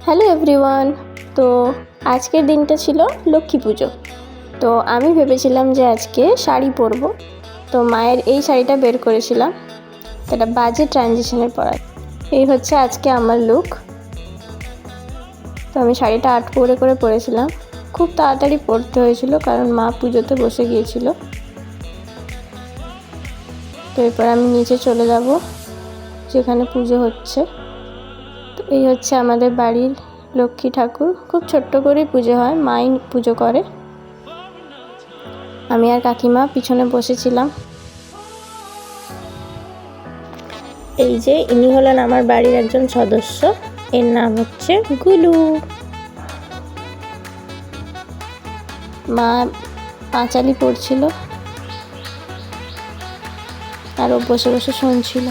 Hello everyone. তো আজকের দিনটা ছিল লক্ষ্মী পুজো। তো আমি ভেবেছিলাম যে আজকে শাড়ি পরবো। তো মায়ের এই শাড়িটা বের করেছিলাম, এটা বাজে ট্রানজিশনের পরা। এই হচ্ছে আজকে আমার লুক। তো আমি শাড়িটা আট করে পরেছিলাম, খুব তাড়াতাড়ি পরতে হয়েছিল কারণ মা পুজোতে বসে গিয়েছিল। তো এরপর আমি নিচে চলে যাব যেখানে পুজো হচ্ছে। তো এই হচ্ছে আমাদের বাড়ির লক্ষ্মী ঠাকুর, খুব ছোট্ট করেই পুজো হয়, মাই পুজো করে। আমি আর কাকিমা পিছনে বসেছিলাম। এই যে ইনি হলেন আমার বাড়ির একজন সদস্য, এর নাম হচ্ছে গুলু। মা পাঁচালি পড়ছিল আর ও বসে বসে শুনছিল।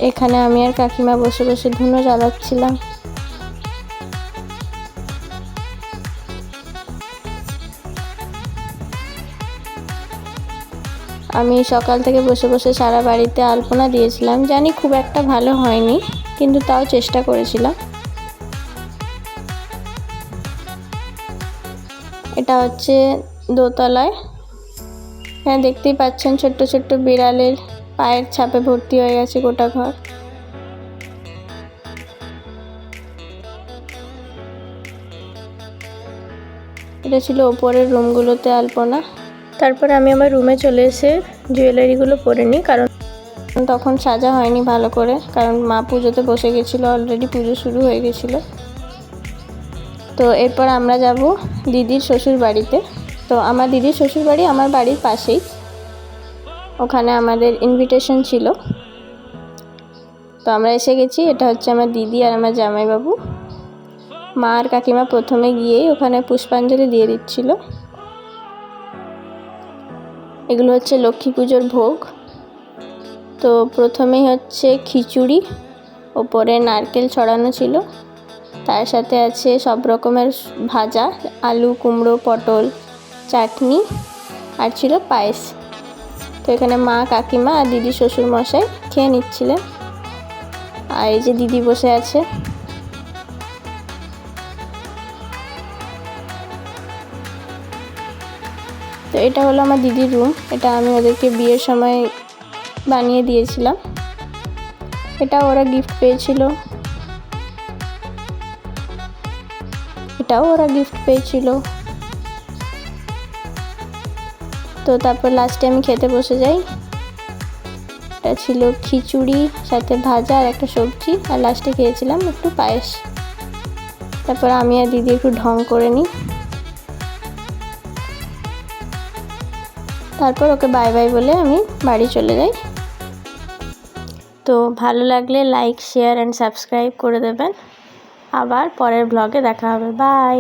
এখানে আমি আর কাকিমা বসে বসে ধুনো জ্বালাচ্ছিলাম। আমি সকাল থেকে বসে বসে সারা বাড়িতে আলপনা দিয়েছিলাম, জানি খুব একটা ভালো হয়নি, কিন্তু তাও চেষ্টা করেছিলাম। এটা হচ্ছে দোতলায়, হ্যাঁ দেখতেই পাচ্ছেন ছোট্ট ছোট্ট বিড়ালের পায়ের ছাপে ভর্তি হয়ে গেছে গোটা ঘর। এটা ছিল ওপরের রুমগুলোতে আলপনা। তারপরে আমি আমার রুমে চলে এসে জুয়েলারিগুলো পরে নিই, কারণ তখন সাজা হয়নি ভালো করে, কারণ মা পুজোতে বসে গেছিলো, অলরেডি পুজো শুরু হয়ে গেছিলো। তো এরপর আমরা যাব দিদির শ্বশুর বাড়িতে। তো আমার দিদির শ্বশুর বাড়ি আমার বাড়ির পাশেই, ওখানে আমাদের ইনভিটেশন ছিল। তো আমরা এসে গেছি। এটা হচ্ছে আমার দিদি আর আমার জামাইবাবু। মা আর কাকিমা প্রথমে গিয়েই ওখানে পুষ্পাঞ্জলি দিয়ে দিচ্ছিল। এগুলো হচ্ছে লক্ষ্মী পুজোর ভোগ। তো প্রথমেই হচ্ছে খিচুড়ি, ওপরে নারকেল ছড়ানো ছিল, তার সাথে আছে সব রকমের ভাজা, আলু, কুমড়ো, পটল, চাটনি, আর ছিল পায়েস। তো এখানে মা, কাকিমা আর দিদি শ্বশুর মশাই খেয়ে নিচ্ছিলেন, আর এই যে দিদি বসে আছে। তো এটা হলো আমার দিদির রুম, এটা আমি ওদেরকে বিয়ের সময় বানিয়ে দিয়েছিলাম, এটা ওরা গিফট পেয়েছিল, এটাও ওরা গিফট পেয়েছিল। তো তারপর লাস্টে আমি খেতে বসে যাই। এটা ছিল খিচুড়ি, সাথে ভাজা আর একটা সবজি, আর লাস্টে খেয়েছিলাম একটু পায়েস। তারপর আমি আর দিদি একটু ঢং করে নিই, তারপর ওকে বাই বাই বলে আমি বাড়ি চলে যাই। তো ভালো লাগলে লাইক, শেয়ার অ্যান্ড সাবস্ক্রাইব করে দেবেন। আবার পরের ব্লগে দেখা হবে। বাই।